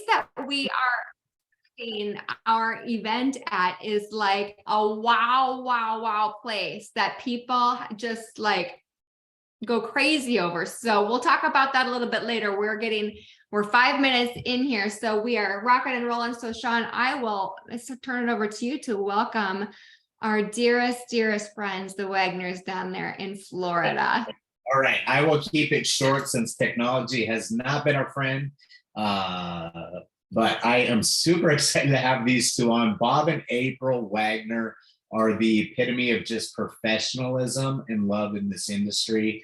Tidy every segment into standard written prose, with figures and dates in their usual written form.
that we are doing our event at is like a wow place that people just like go crazy over. So we'll talk about that a little bit later. We're 5 minutes in here, so we are rocking and rolling. So Sean, I will turn it over to you to welcome our dearest friends, the Wagners down there in Florida. All right, I will keep it short since technology has not been our friend. But I am super excited to have these two on. Bob and April Wagner are the epitome of just professionalism and love in this industry.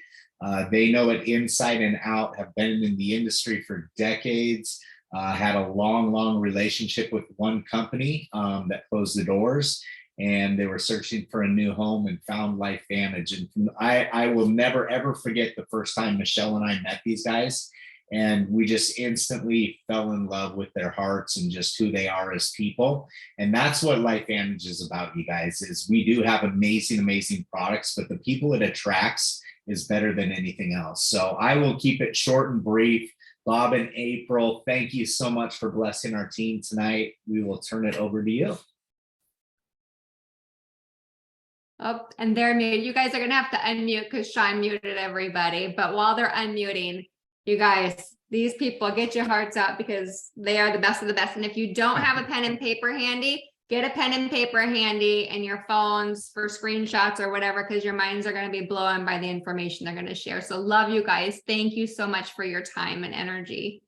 They know it inside and out, have been in the industry for decades, had a long relationship with one company that closed the doors, and they were searching for a new home and found LifeVantage. And I will never, ever forget the first time Michelle and I met these guys. And we just instantly fell in love with their hearts and just who they are as people. And that's what LifeVantage is about, you guys, is we do have amazing products, but the people it attracts is better than anything else. So I will keep it short and brief. Bob and April, thank you so much for blessing our team tonight. We will turn it over to you. Oh, and they're muted. You guys are going to have to unmute because Sean muted everybody. But while they're unmuting, you guys, these people, get your hearts out because they are the best of the best. And if you don't have a pen and paper handy, get a pen and paper handy and your phones for screenshots or whatever, because your minds are going to be blown by the information they're going to share. So love you guys. Thank you so much for your time and energy.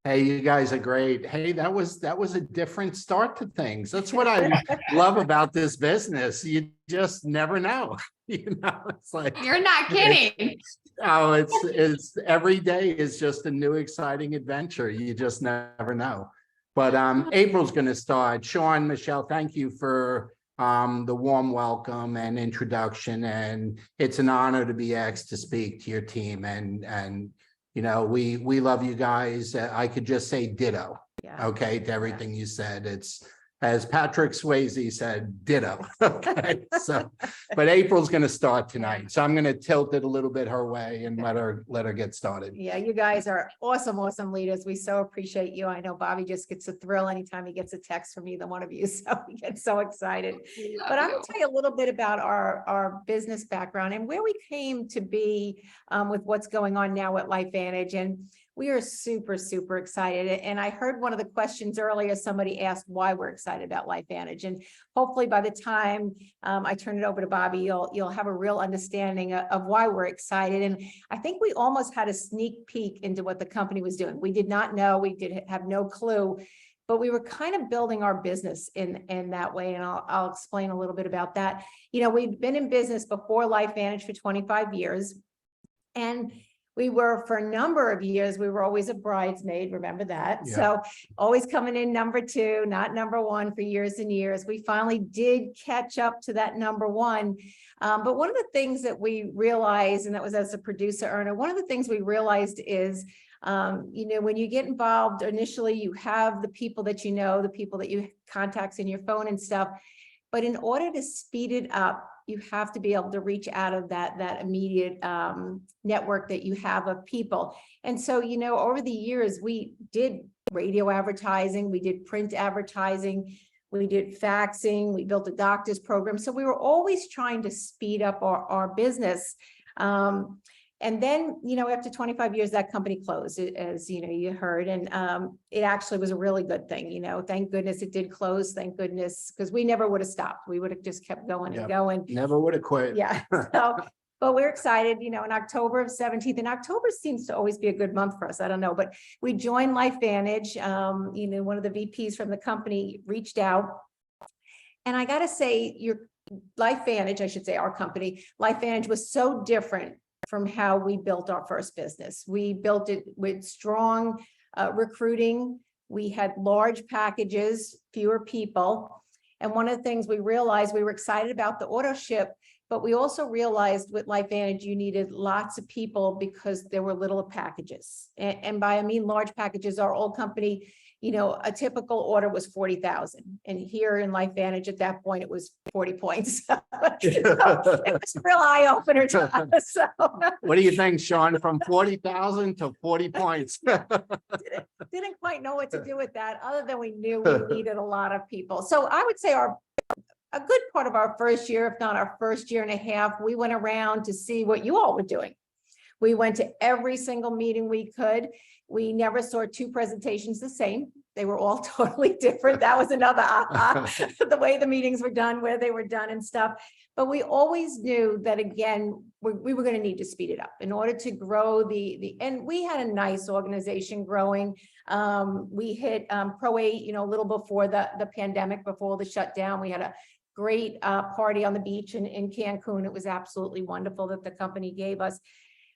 Hey, you guys are great. Hey, that was a different start to things. That's what I love about this business. You just never know. You know, it's like, you're not kidding. It's every day is just a new exciting adventure. You just never know. But April's going to start. Sean, Michelle, thank you for the warm welcome and introduction. And it's an honor to be asked to speak to your team. And you know, we love you guys. I could just say ditto. Yeah. Okay, to everything you said. It's, as Patrick Swayze said, ditto. Okay, so, but April's going to start tonight, so I'm going to tilt it a little bit her way and let her get started. Yeah, you guys are awesome leaders. We so appreciate you. I know Bobby just gets a thrill anytime he gets a text from either one of you, so we get so excited. But I'm going to tell you a little bit about our business background and where we came to be with what's going on now at LifeVantage. And we are super excited. And I heard one of the questions earlier, somebody asked why we're excited about LifeVantage. And hopefully by the time I turn it over to Bobby, you'll have a real understanding of why we're excited. And I think we almost had a sneak peek into what the company was doing. We did not know, we did have no clue, but we were kind of building our business in that way. And I'll explain a little bit about that. You know, we've been in business before LifeVantage for 25 years. And we were, for a number of years, we were always a bridesmaid, remember that? Yeah. So always coming in number 2, not number 1 for years and years. We finally did catch up to that number 1. But one of the things that we realized, and that was as a producer earner, one of the things we realized is, you know, when you get involved initially, you have the people that you know, the people that you contacts in your phone and stuff. But in order to speed it up, you have to be able to reach out of that immediate network that you have of people. And so, you know, over the years, we did radio advertising, we did print advertising, we did faxing, we built a doctor's program. So we were always trying to speed up our business. And then, you know, after 25 years, that company closed, as you know, you heard, and it actually was a really good thing. You know, thank goodness it did close. Thank goodness, because we never would have stopped. We would have just kept going and going. Never would have quit. Yeah. So, but we're excited, you know, in October of 17th, and October seems to always be a good month for us. I don't know, but we joined LifeVantage. You know, one of the VPs from the company reached out, and I got to say, your LifeVantage, I should say, our company, LifeVantage was so different from how we built our first business. We built it with strong recruiting. We had large packages, fewer people. And one of the things we realized, we were excited about the auto ship, But we also realized with LifeVantage, you needed lots of people because there were little packages. And by I mean large packages, our old company, you know, a typical order was 40,000. And here in LifeVantage at that point, it was 40 points. So it was a real eye opener to us. So What do you think, Sean? From 40,000 to 40 points? didn't quite know what to do with that, other than we knew we needed a lot of people. So I would say a good part of our first year, if not our first year and a half, we went around to see what you all were doing. We went to every single meeting we could. We never saw two presentations the same. They were all totally different. That was another the way the meetings were done, where they were done and stuff. But we always knew that, again, we were going to need to speed it up in order to grow and we had a nice organization growing. We hit Pro 8, you know, a little before the pandemic, before the shutdown. We had a great party on the beach in Cancun. It was absolutely wonderful that the company gave us.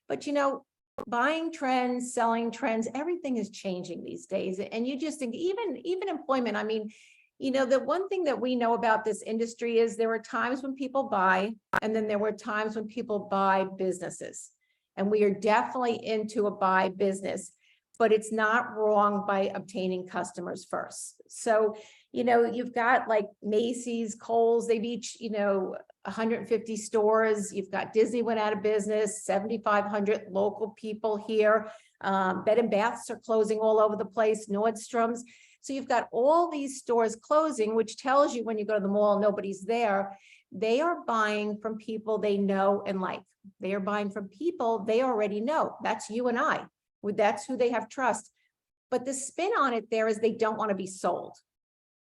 But, you know, buying trends, selling trends, everything is changing these days. And you just think even employment, I mean, you know, the one thing that we know about this industry is there were times when people buy, and then there were times when people buy businesses. And we are definitely into a buy business, but it's not wrong by obtaining customers first. So, you know, you've got like Macy's, Kohl's, they've each, you know, 150 stores. You've got Disney went out of business, 7,500 local people here. Bed and Baths are closing all over the place, Nordstrom's. So you've got all these stores closing, which tells you when you go to the mall, nobody's there. They are buying from people they know and like. They are buying from people they already know. That's you and I. That's who they have trust. But the spin on it there is they don't want to be sold.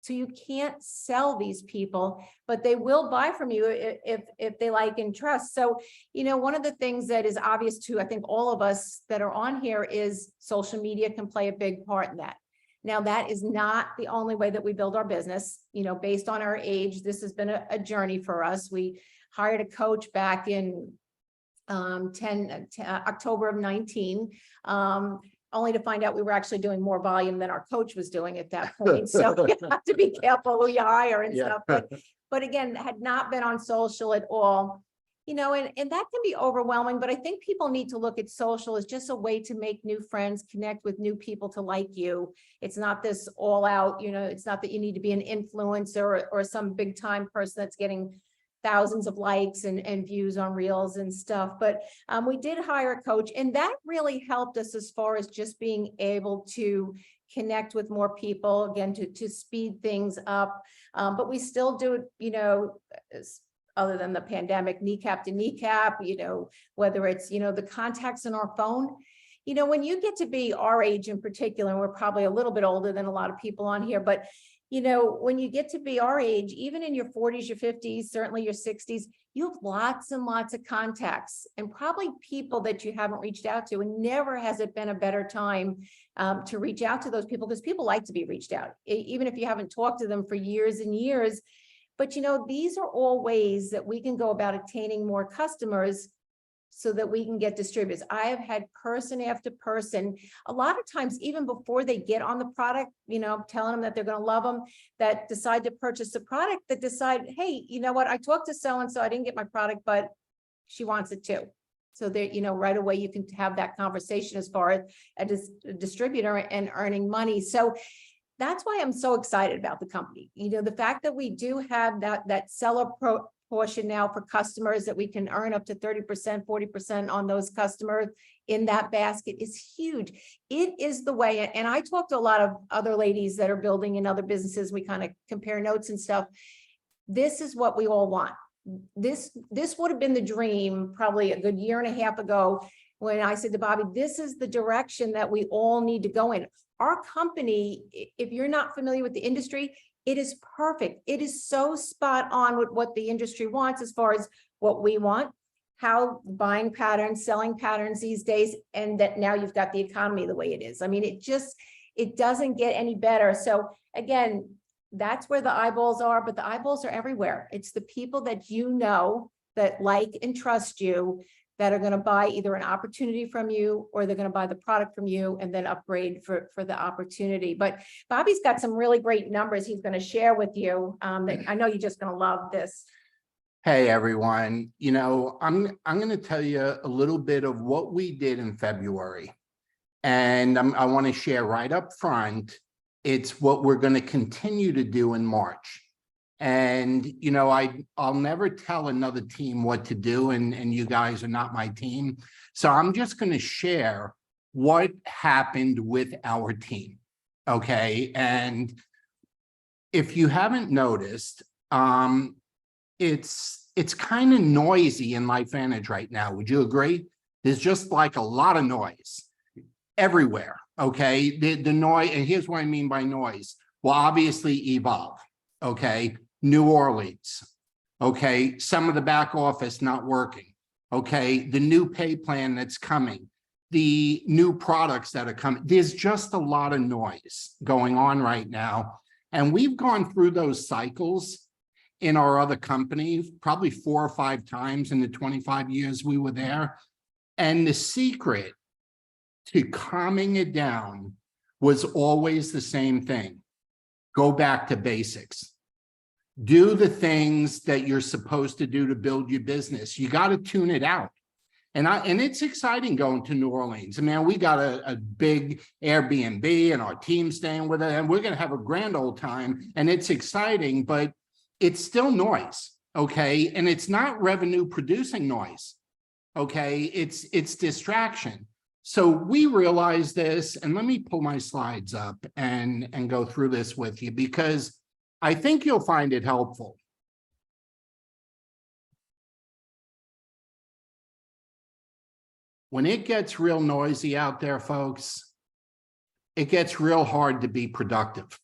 So you can't sell these people, but they will buy from you if they like and trust. So, you know, one of the things that is obvious to, I think, all of us that are on here is social media can play a big part in that. Now, that is not the only way that we build our business. You know, based on our age, this has been a journey for us. We hired a coach back in October of 19. Only to find out we were actually doing more volume than our coach was doing at that point. So you have to be careful who you hire and stuff. But again, had not been on social at all, you know, and that can be overwhelming. But I think people need to look at social as just a way to make new friends, connect with new people to like you. It's not this all out, you know, it's not that you need to be an influencer or some big time person that's getting thousands of likes and views on reels and stuff. But we did hire a coach, and that really helped us as far as just being able to connect with more people, again, to speed things up. But we still do it, you know, other than the pandemic, kneecap to kneecap, you know, whether it's, you know, the contacts in our phone. You know, when you get to be our age in particular, and we're probably a little bit older than a lot of people on here, but you know, when you get to be our age, even in your 40s, your 50s, certainly your 60s, you have lots and lots of contacts and probably people that you haven't reached out to. And never has it been a better time to reach out to those people, because people like to be reached out, even if you haven't talked to them for years and years. But, you know, these are all ways that we can go about attaining more customers so that we can get distributors. I have had person after person, a lot of times, even before they get on the product, you know, telling them that they're going to love them, that decide to purchase the product, that decide, hey, you know what, I talked to so-and-so, I didn't get my product, but she wants it too. So there, you know, right away, you can have that conversation as far as a distributor and earning money. So that's why I'm so excited about the company. You know, the fact that we do have that seller portion now for customers, that we can earn up to 30%, 40% on those customers in that basket is huge. It is the way, and I talked to a lot of other ladies that are building in other businesses. We kind of compare notes and stuff. This is what we all want. This would have been the dream probably a good year and a half ago when I said to Bobby, this is the direction that we all need to go in. Our company, if you're not familiar with the industry, it is perfect. It is so spot on with what the industry wants as far as what we want, how buying patterns, selling patterns these days, and that now you've got the economy the way it is. I mean, it doesn't get any better. So again, that's where the eyeballs are, but the eyeballs are everywhere. It's the people that you know that like and trust you that are going to buy either an opportunity from you, or they're going to buy the product from you and then upgrade for the opportunity. But Bobby's got some really great numbers he's going to share with you. That I know you're just going to love this. Hey, everyone. I'm going to tell you a little bit of what we did in February. And I want to share right up front, it's what we're going to continue to do in March. And, I'll never tell another team what to do, and you guys are not my team. So I'm just going to share what happened with our team. Okay. And if you haven't noticed, it's kind of noisy in LifeVantage right now. Would you agree? There's just like a lot of noise everywhere. Okay. The noise, and here's what I mean by noise. Well, obviously Evolve. Okay. New Orleans. Okay. Some of the back office not working. Okay. The new pay plan that's coming. The new products that are coming. There's just a lot of noise going on right now. And we've gone through those cycles in our other company, probably 4 or 5 times in the 25 years we were there. And the secret to calming it down was always the same thing. Go back to basics. Do the things that you're supposed to do to build your business. You got to tune it out. And it's exciting going to New Orleans. I mean, we got a big Airbnb and our team staying with it, and we're going to have a grand old time. And it's exciting, but it's still noise. Okay. And it's not revenue producing noise. Okay. It's distraction. So we realized this, and let me pull my slides up and go through this with you, because I think you'll find it helpful. When it gets real noisy out there, folks, it gets real hard to be productive.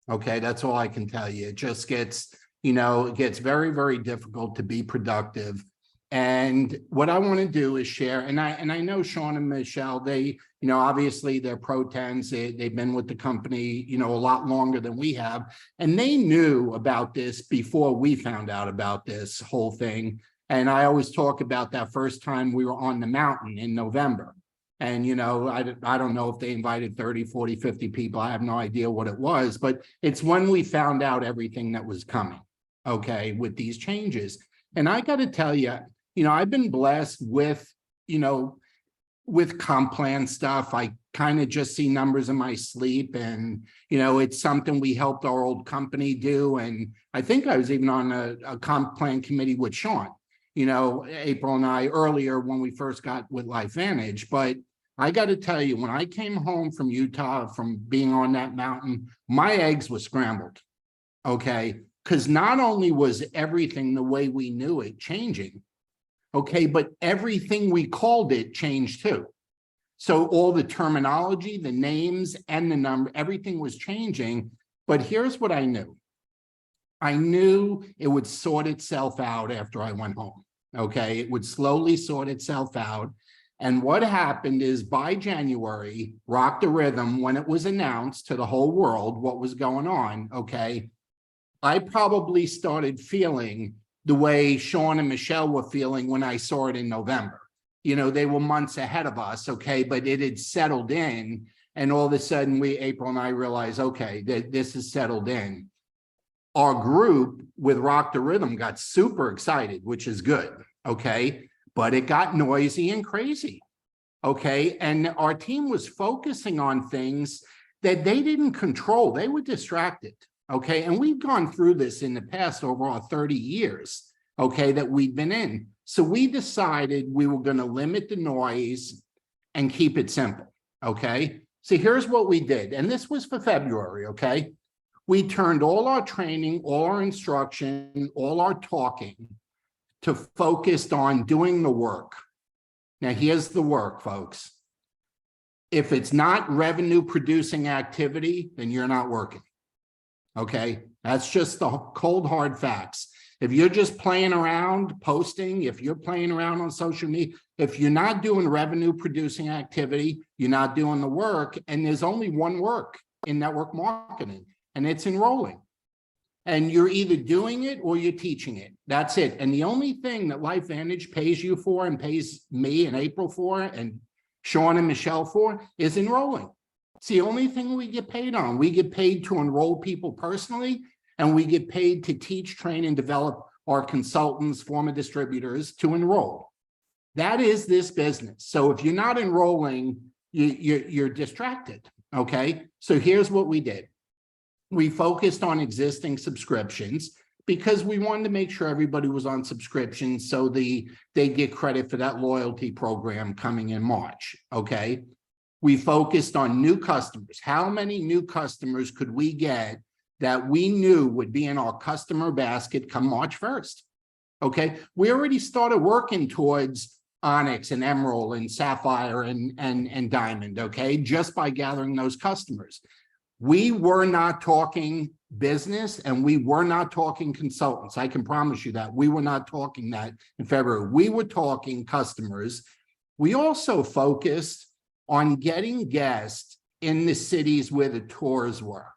Okay, that's all I can tell you. It just gets, it gets very, very difficult to be productive. And what I want to do is share, and I know Sean and Michelle, they, obviously they're pro-tens, they've been with the company, a lot longer than we have. And they knew about this before we found out about this whole thing. And I always talk about that first time we were on the mountain in November. And, I don't know if they invited 30, 40, 50 people. I have no idea what it was, but it's when we found out everything that was coming, okay, with these changes. And I got to tell you, I've been blessed with, with comp plan stuff. I kind of just see numbers in my sleep, and, it's something we helped our old company do. And I think I was even on a comp plan committee with Sean, April and I earlier when we first got with LifeVantage. But I got to tell you, when I came home from Utah, from being on that mountain, my eggs were scrambled. Okay. Because not only was everything the way we knew it changing, okay, but everything we called it changed too. So all the terminology, the names and the number, everything was changing. But here's what I knew. I knew it would sort itself out after I went home. Okay, it would slowly sort itself out. And what happened is by January, Rock the Rhythm, when it was announced to the whole world what was going on, okay, I probably started feeling the way Sean and Michelle were feeling when I saw it in November. They were months ahead of us, okay, but it had settled in. And all of a sudden, April and I realized, okay, this is settled in. Our group with Rock the Rhythm got super excited, which is good, okay? But it got noisy and crazy, okay? And our team was focusing on things that they didn't control. They were distracted, okay? And we've gone through this in the past over our 30 years, okay, that we've been in. So we decided we were going to limit the noise and keep it simple, okay? So here's what we did. And this was for February, okay? We turned all our training, all our instruction, all our talking to focused on doing the work. Now, here's the work, folks. If it's not revenue producing activity, then you're not working. Okay, that's just the cold hard facts. If you're just playing around, posting, if you're playing around on social media, if you're not doing revenue producing activity, you're not doing the work. And there's only one work in network marketing, and it's enrolling. And you're either doing it or you're teaching it. That's it. And the only thing that LifeVantage pays you for and pays me and April for and Sean and Michelle for is enrolling. It's the only thing we get paid on. We get paid to enroll people personally, and we get paid to teach, train, and develop our consultants, former distributors to enroll. That is this business. So if you're not enrolling, you're distracted, okay? So here's what we did. We focused on existing subscriptions because we wanted to make sure everybody was on subscription so they get credit for that loyalty program coming in March, okay? We focused on new customers. How many new customers could we get that we knew would be in our customer basket come March 1st? Okay, we already started working towards Onyx and Emerald and Sapphire and Diamond, okay, just by gathering those customers. We were not talking business and we were not talking consultants. I can promise you that. We were not talking that in February. We were talking customers. We also focused on getting guests in the cities where the tours were.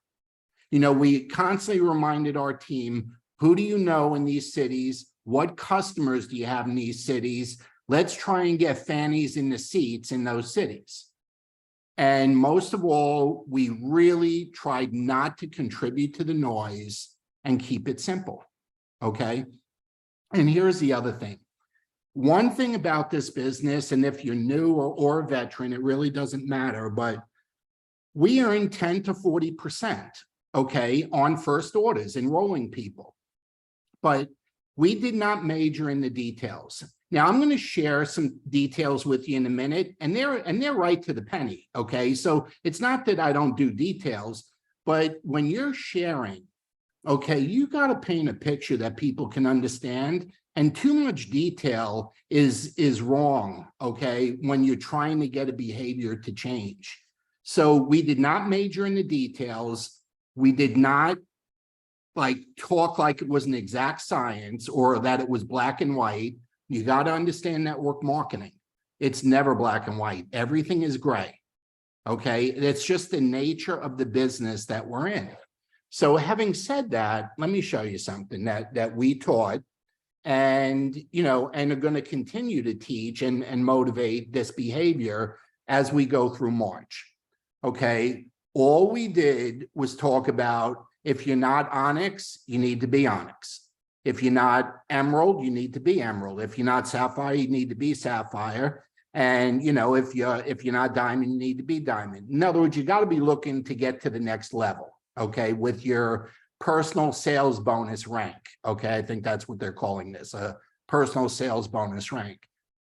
You know, we constantly reminded our team, who do you know in these cities? What customers do you have in these cities? Let's try and get fannies in the seats in those cities. And most of all, we really tried not to contribute to the noise and keep it simple, okay? And here's the other thing. One thing about this business, and if you're new or a veteran, it really doesn't matter, but we earn 10 to 40%, okay, on first orders, enrolling people. But we did not major in the details. Now I'm going to share some details with you in a minute, and they're right to the penny, okay? So it's not that I don't do details, but when you're sharing, okay, you got to paint a picture that people can understand, and too much detail is wrong, okay, when you're trying to get a behavior to change. So we did not major in the details. We did not talk like it was an exact science or that it was black and white. You got to understand network marketing. It's never black and white. Everything is gray. Okay. It's just the nature of the business that we're in. So having said that, let me show you something that we taught and, you know, and are going to continue to teach and motivate this behavior as we go through March. Okay. All we did was talk about, if you're not Onyx, you need to be Onyx. If you're not Emerald, you need to be Emerald. If you're not Sapphire, you need to be Sapphire. And, you know, if you're not Diamond, you need to be Diamond. In other words, you got to be looking to get to the next level, okay, with your personal sales bonus rank. Okay, I think that's what they're calling this, a personal sales bonus rank.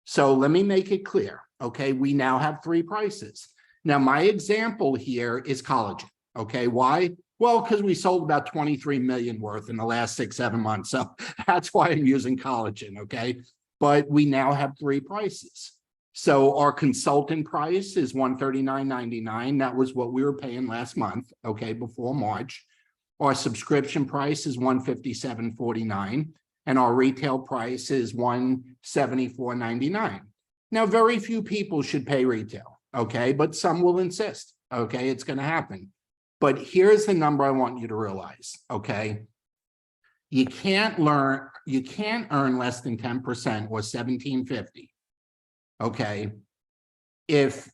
So let me make it clear, okay, we now have 3 prices. Now, my example here is collagen, okay, why? Well, because we sold about 23 million worth in the last 6-7 months. So that's why I'm using collagen, okay? But we now have 3 prices. So our consultant price is $139.99. That was what we were paying last month, okay, before March. Our subscription price is $157.49. And our retail price is $174.99. Now, very few people should pay retail, okay? But some will insist, okay? It's going to happen. But here's the number I want you to realize, okay? You can't earn less than 10% or $1,750, okay? If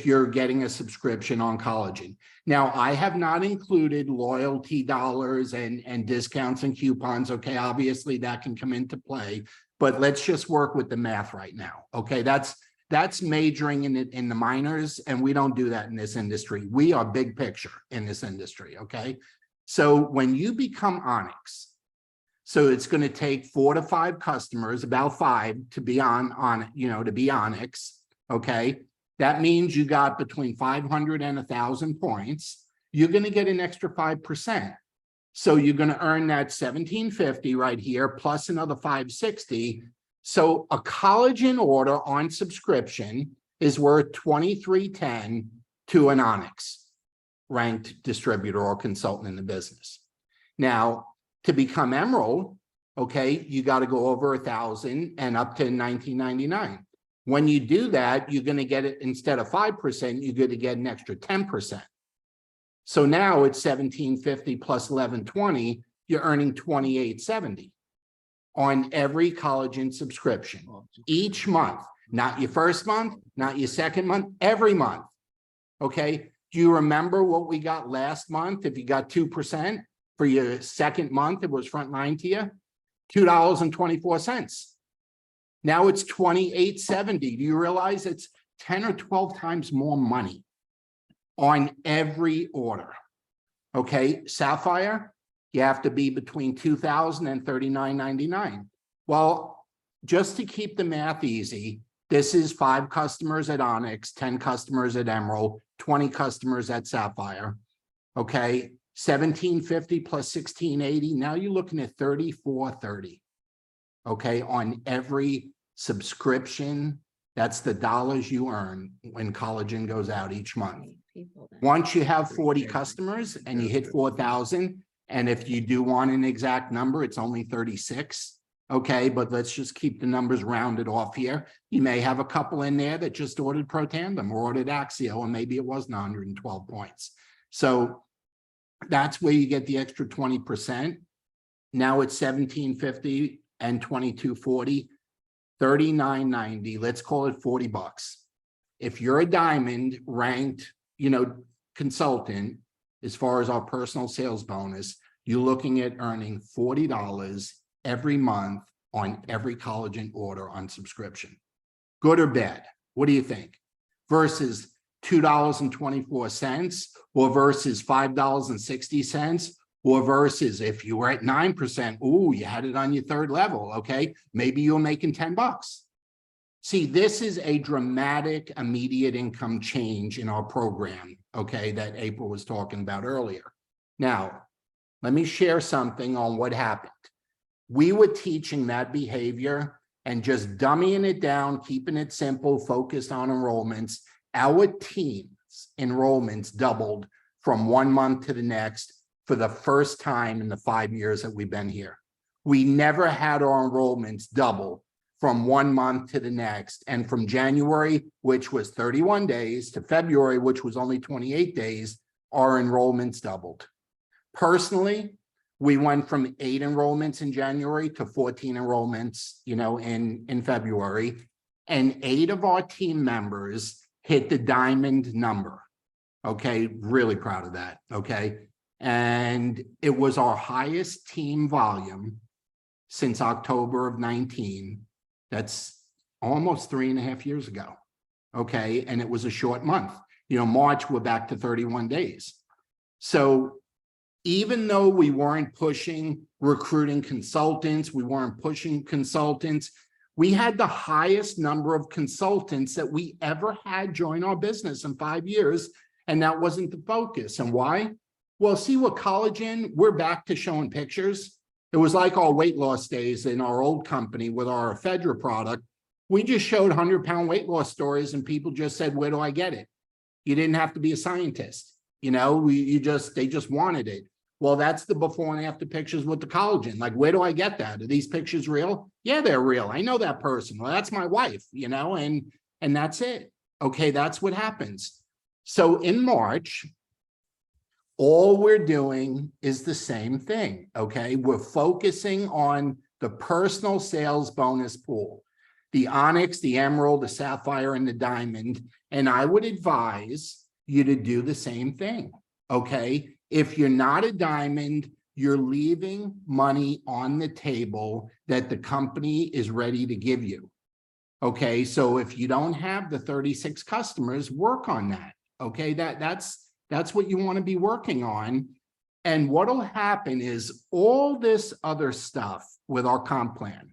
you're getting a subscription on collagen. Now, I have not included loyalty dollars and discounts and coupons, okay? Obviously that can come into play, but let's just work with the math right now, okay? That's majoring in the minors, and we don't do that in this industry. We are big picture in this industry, okay? So when you become Onyx, so it's going to take 4 to 5 customers, about 5 to be to be Onyx, okay? That means you got between 500 and 1,000 points. You're going to get an extra 5%. So you're going to earn that $1,750 right here, plus another $560. So a collagen order on subscription is worth $23.10 to an Onyx ranked distributor or consultant in the business. Now, to become Emerald, okay, you got to go over 1,000 and up to $19.99. When you do that, you're going to get it, instead of 5%, you're going to get an extra 10%. So now it's $1,750 plus $1,120, you're earning $28.70 on every collagen subscription each month, not your first month, not your second month, every month. Okay. Do you remember what we got last month? If you got 2% for your second month, it was front line to you. $2.24. Now it's $28.70. Do you realize it's 10 or 12 times more money on every order? Okay, Sapphire, you have to be between $2,000 and $39.99. Well, just to keep the math easy, this is 5 customers at Onyx, 10 customers at Emerald, 20 customers at Sapphire. Okay, $1,750 plus $1,680. Now you're looking at $34.30. Okay, on every subscription. That's the dollars you earn when collagen goes out each month. Once you have 40 customers and you hit 4,000, and if you do want an exact number, it's only 36. Okay, but let's just keep the numbers rounded off here. You may have a couple in there that just ordered Protandem or ordered Axio, and maybe it wasn't 112 points. So that's where you get the extra 20%. Now it's $1,750 and $22.40, $39.90. Let's call it $40. If you're a diamond ranked, consultant, as far as our personal sales bonus, you're looking at earning $40 every month on every collagen order on subscription. Good or bad? What do you think? Versus $2.24 or versus $5.60 or versus if you were at 9%, ooh, you had it on your third level, okay? Maybe you're making $10. See, this is a dramatic immediate income change in our program, okay, that April was talking about earlier. Now, let me share something on what happened. We were teaching that behavior and just dumbing it down, keeping it simple, focused on enrollments. Our team's enrollments doubled from 1 month to the next for the first time in the 5 years that we've been here. We never had our enrollments double from 1 month to the next. And from January, which was 31 days, to February, which was only 28 days, our enrollments doubled. Personally, we went from 8 enrollments in January to 14 enrollments, in February. And 8 of our team members hit the diamond number. Okay, really proud of that, okay? And it was our highest team volume since October of 19. That's almost 3.5 years ago, okay? And it was a short month. March, we're back to 31 days. So even though we weren't pushing recruiting consultants, we weren't pushing consultants, we had the highest number of consultants that we ever had join our business in 5 years, and that wasn't the focus. And why? Well, see, with collagen, we're back to showing pictures. It was like our weight loss days in our old company with our ephedra product. We just showed 100-pound weight loss stories and people just said, where do I get it? You didn't have to be a scientist. They just wanted it. Well, that's the before and after pictures with the collagen. Like, where do I get that? Are these pictures real? Yeah, they're real. I know that person. Well, that's my wife, and that's it. Okay, that's what happens. So in March, all we're doing is the same thing, okay? We're focusing on the personal sales bonus pool, the Onyx, the Emerald, the Sapphire, and the Diamond. And I would advise you to do the same thing, okay? If you're not a Diamond, you're leaving money on the table that the company is ready to give you, okay? So if you don't have the 36 customers, work on that, okay? That's what you want to be working on. And what'll happen is all this other stuff with our comp plan,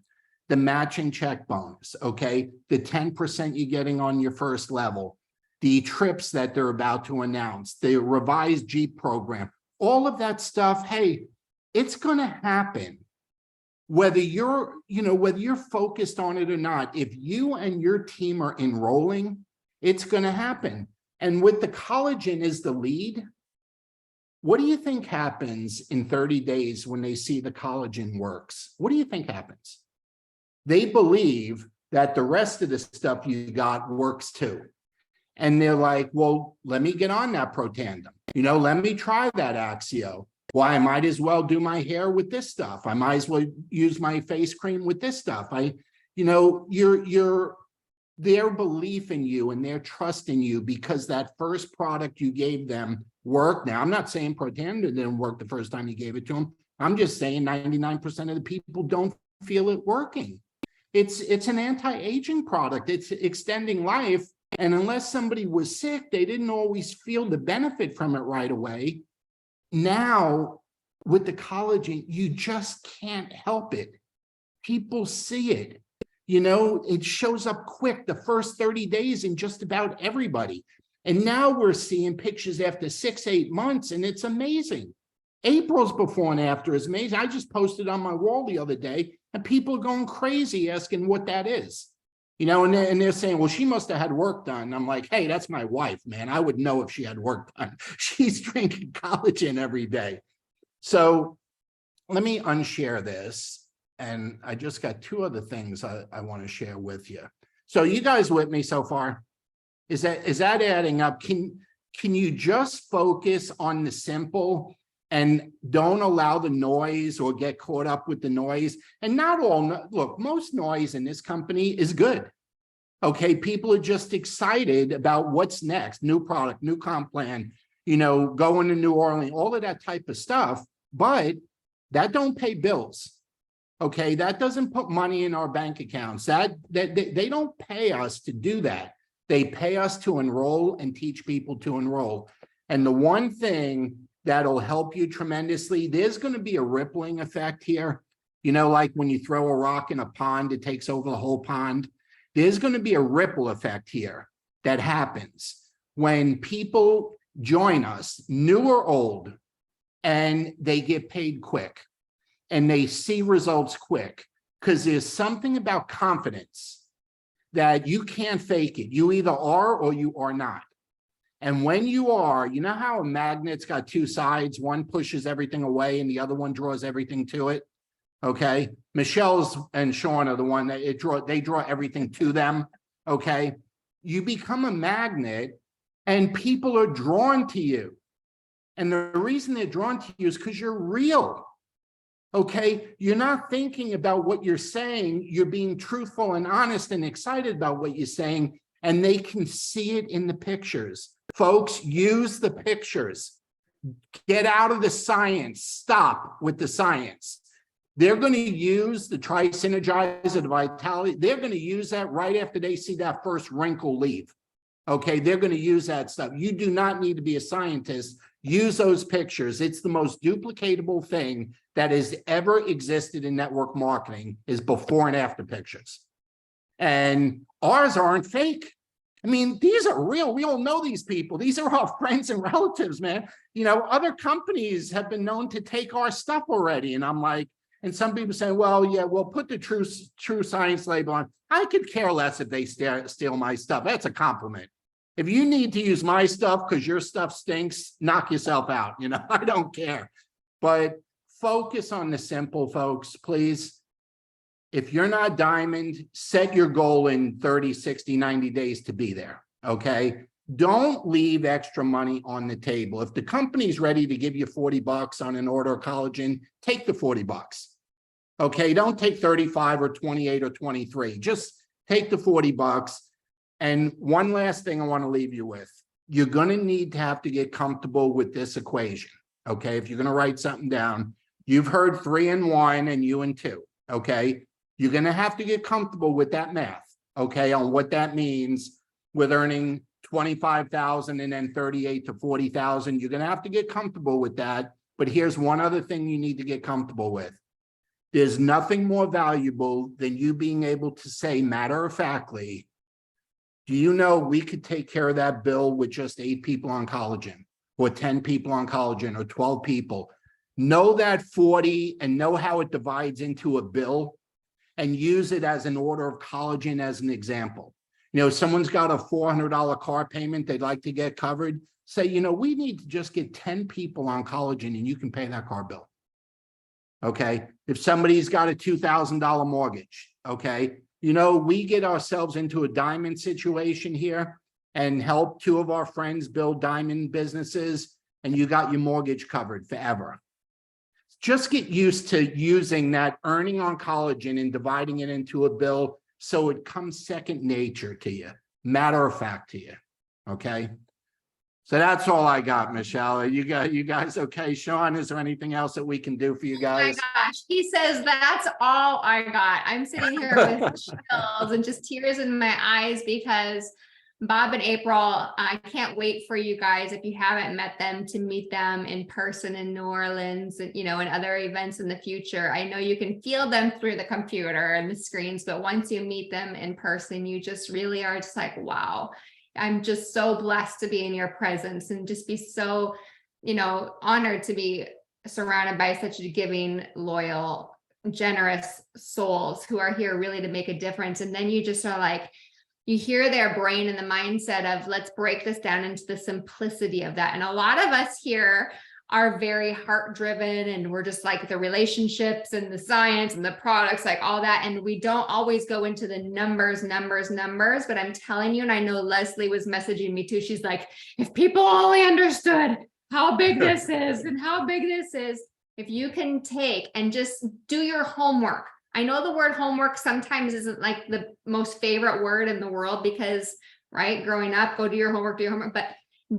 the matching check bonus, okay, the 10% you're getting on your first level, the trips that they're about to announce, the revised Jeep program, all of that stuff, hey, it's going to happen. Whether you're focused on it or not, if you and your team are enrolling, it's going to happen. And with the collagen as the lead, what do you think happens in 30 days when they see the collagen works? What do you think happens? They believe that the rest of the stuff you got works too. And they're like, well, let me get on that Protandem. Let me try that Axio. Well, I might as well do my hair with this stuff. I might as well use my face cream with this stuff. Their belief in you and their trust in you because that first product you gave them worked. Now, I'm not saying Protandem didn't work the first time you gave it to them. I'm just saying 99% of the people don't feel it working. It's an anti-aging product. It's extending life. And unless somebody was sick, they didn't always feel the benefit from it right away. Now, with the collagen, you just can't help it. People see it. You know, it shows up quick the first 30 days in just about everybody. And now we're seeing pictures after 6-8 months, and it's amazing. April's before and after is amazing. I just posted on my wall the other day, and people are going crazy asking what that is. You know, and they're saying, well, she must have had work done. I'm like, hey, that's my wife, man. I would know if she had work done. She's drinking collagen every day. So let me unshare this. And I just got 2 other things I want to share with you. So you guys with me so far? Is that adding up? Can you just focus on the simple and don't allow the noise or get caught up with the noise? And not all, look, most noise in this company is good. Okay, people are just excited about what's next, new product, new comp plan, you know, going to New Orleans, all of that type of stuff, but that don't pay bills. Okay, that doesn't put money in our bank accounts. That they don't pay us to do that. They pay us to enroll and teach people to enroll. And the one thing that'll help you tremendously, there's going to be a rippling effect here. You know, like when you throw a rock in a pond, it takes over the whole pond. There's going to be a ripple effect here that happens when people join us, new or old, and they get paid quick and they see results quick, because there's something about confidence that you can't fake it. You either are or you are not. And when you are, you know how a magnet's got 2 sides, one pushes everything away and the other one draws everything to it? Okay, Michelle's and Sean are the one that they draw everything to them. Okay, you become a magnet and people are drawn to you. And the reason they're drawn to you is because you're real. Okay, you're not thinking about what you're saying. You're being truthful and honest and excited about what you're saying, and they can see it in the pictures. Folks, use the pictures. Get out of the science. Stop with the science. They're going to use the Tri-Synergizer, the Vitality. They're going to use that right after they see that first wrinkle leave. Okay, they're going to use that stuff. You do not need to be a scientist. Use those pictures. It's the most duplicatable thing that has ever existed in network marketing, is before and after pictures. And ours aren't fake. I mean, these are real. We all know these people. These are our friends and relatives, man. You know, other companies have been known to take our stuff already. And I'm like, and some people say, well, yeah, we'll put the true science label on. I could care less if they steal my stuff. That's a compliment. If you need to use my stuff because your stuff stinks, knock yourself out. You know, I don't care. But focus on the simple, folks, please. If you're not diamond, set your goal in 30, 60, 90 days to be there. Okay. Don't leave extra money on the table. If the company's ready to give you $40 on an order of collagen, take the $40. Okay. Don't take 35 or 28 or 23. Just take the $40. And one last thing I want to leave you with, you're going to need to have to get comfortable with this equation. Okay. If you're going to write something down, you've heard 3 and 1 and you and 2. Okay. You're going to have to get comfortable with that math. Okay. On what that means with earning 25,000 and then 38 to 40,000. You're going to have to get comfortable with that. But here's one other thing you need to get comfortable with. There's nothing more valuable than you being able to say matter-of-factly, do you know we could take care of that bill with just 8 people on collagen, or 10 people on collagen, or 12 people? Know that 40 and know how it divides into a bill, and use it as an order of collagen as an example. You know, someone's got a $400 car payment they'd like to get covered. Say, you know, we need to just get 10 people on collagen and you can pay that car bill. Okay. If somebody's got a $2,000 mortgage, okay. You know, we get ourselves into a diamond situation here and help 2 of our friends build diamond businesses, and you got your mortgage covered forever. Just get used to using that earning on collagen and dividing it into a bill so it comes second nature to you, matter of fact to you. Okay. So that's all I got, Michelle. You guys okay? Sean, is there anything else that we can do for you Oh my guys? gosh, he says that's all I got. I'm sitting here with chills and just tears in my eyes because Bob and April, I can't wait for you guys, if you haven't met them, to meet them in person in New Orleans and, and other events in the future. I know you can feel them through the computer and the screens, but once you meet them in person, you just really are just like, wow, I'm just so blessed to be in your presence and just be so, honored to be surrounded by such giving, loyal, generous souls who are here really to make a difference. And then you just are like, you hear their brain and the mindset of let's break this down into the simplicity of that. And a lot of us here are very heart driven and we're just like the relationships and the science and the products, like all that. And we don't always go into the numbers, but I'm telling you, and I know Leslie was messaging me too. She's like, if people only understood how big this is and how big this is, if you can take and just do your homework. I know the word homework sometimes isn't like the most favorite word in the world because, right, growing up, go do your homework, but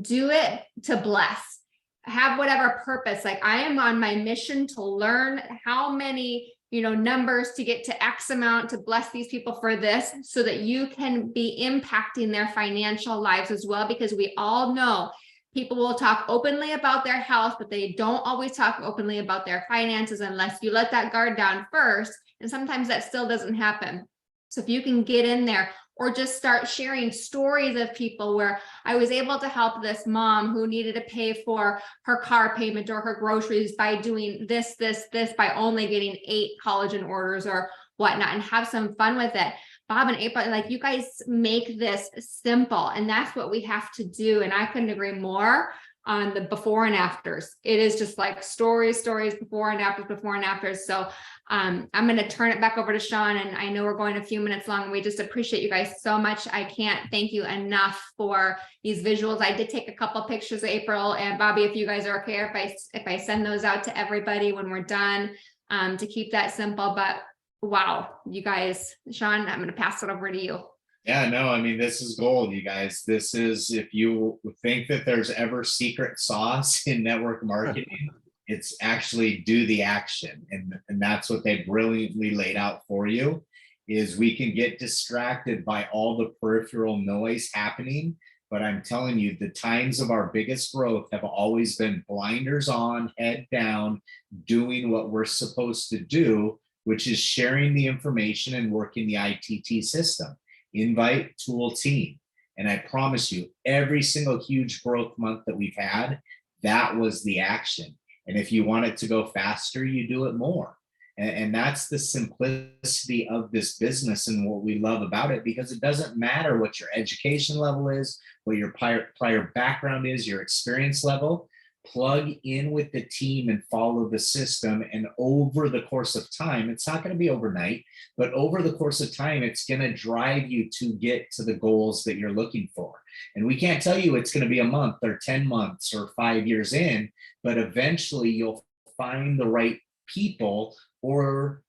do it to bless. Have whatever purpose. Like I am on my mission to learn how many, numbers to get to X amount to bless these people for this so that you can be impacting their financial lives as well, because we all know people will talk openly about their health, but they don't always talk openly about their finances unless you let that guard down first. And sometimes that still doesn't happen. So if you can get in there or just start sharing stories of people where I was able to help this mom who needed to pay for her car payment or her groceries by doing this, by only getting 8 collagen orders or whatnot, and have some fun with it. Bob and April, like you guys make this simple, and that's what we have to do. And I couldn't agree more on the before and afters. It is just like stories, before and afters. So I'm going to turn it back over to Sean, and I know we're going a few minutes long. We just appreciate you guys so much. I can't thank you enough for these visuals. I did take a couple pictures of April and Bobby, if you guys are okay, if I send those out to everybody when we're done, to keep that simple. But wow, you guys, Sean, I'm going to pass it over to you. Yeah, no, I mean, this is gold, you guys. This is, if you think that there's ever secret sauce in network marketing, it's actually do the action. And that's what they brilliantly laid out for you, is we can get distracted by all the peripheral noise happening. But I'm telling you, the times of our biggest growth have always been blinders on, head down, doing what we're supposed to do, which is sharing the information and working the ITT system. Invite, tool, team. And I promise you, every single huge growth month that we've had, that was the action. And if you want it to go faster, you do it more. And that's the simplicity of this business and what we love about it, because it doesn't matter what your education level is, what your prior background is, your experience level. Plug in with the team and follow the system. And over the course of time, it's not going to be overnight, but over the course of time, it's going to drive you to get to the goals that you're looking for. And we can't tell you it's going to be a month or 10 months or 5 years in, but eventually you'll find the right people, or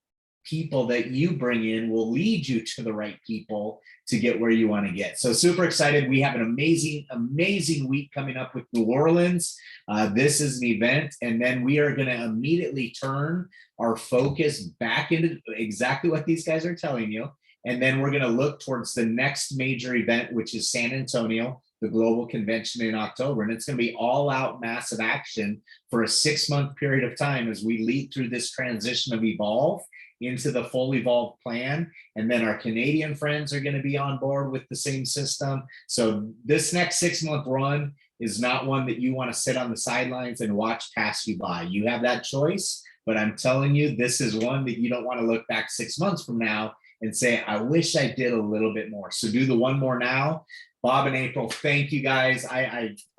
people that you bring in will lead you to the right people to get where you want to get. So super excited. We have an amazing week coming up with New Orleans. This is an event, and then we are going to immediately turn our focus back into exactly what these guys are telling you. And then we're going to look towards the next major event, which is San Antonio, the global convention in October. And it's going to be all out massive action for a 6-month period of time as we lead through this transition of Evolve into the full Evolve plan. And then our Canadian friends are going to be on board with the same system. So this next 6-month run is not one that you want to sit on the sidelines and watch pass you by. You have that choice, but I'm telling you, this is one that you don't want to look back 6 months from now and say, I wish I did a little bit more. So do the one more now. Bob and April, thank you guys.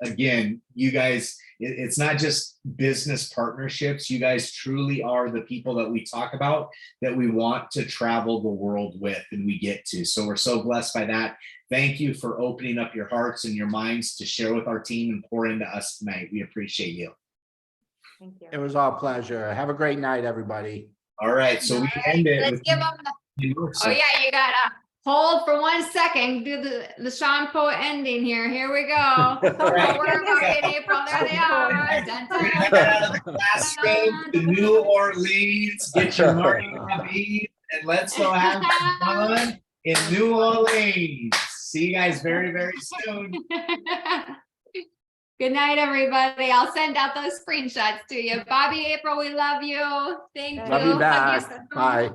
Again, you guys, it's not just business partnerships. You guys truly are the people that we talk about, that we want to travel the world with, and we get to. So we're so blessed by that. Thank you for opening up your hearts and your minds to share with our team and pour into us tonight. We appreciate you. Thank you. It was our pleasure. Have a great night, everybody. All right, so we end it. Let's give them. Oh yeah, you gotta. hold for 1 second, do the Sean Poe ending here. Here we go. We're Bobby and April. There they are. Dun, dun, Bring dun, it out of the classroom to New Orleans. Get your Mardi Gras and let's go have some fun in New Orleans. See you guys very, very soon. Good night, everybody. I'll send out those screenshots to you. Bobby, April, we love you. Thank you. Love you Hug back. so Bye. much.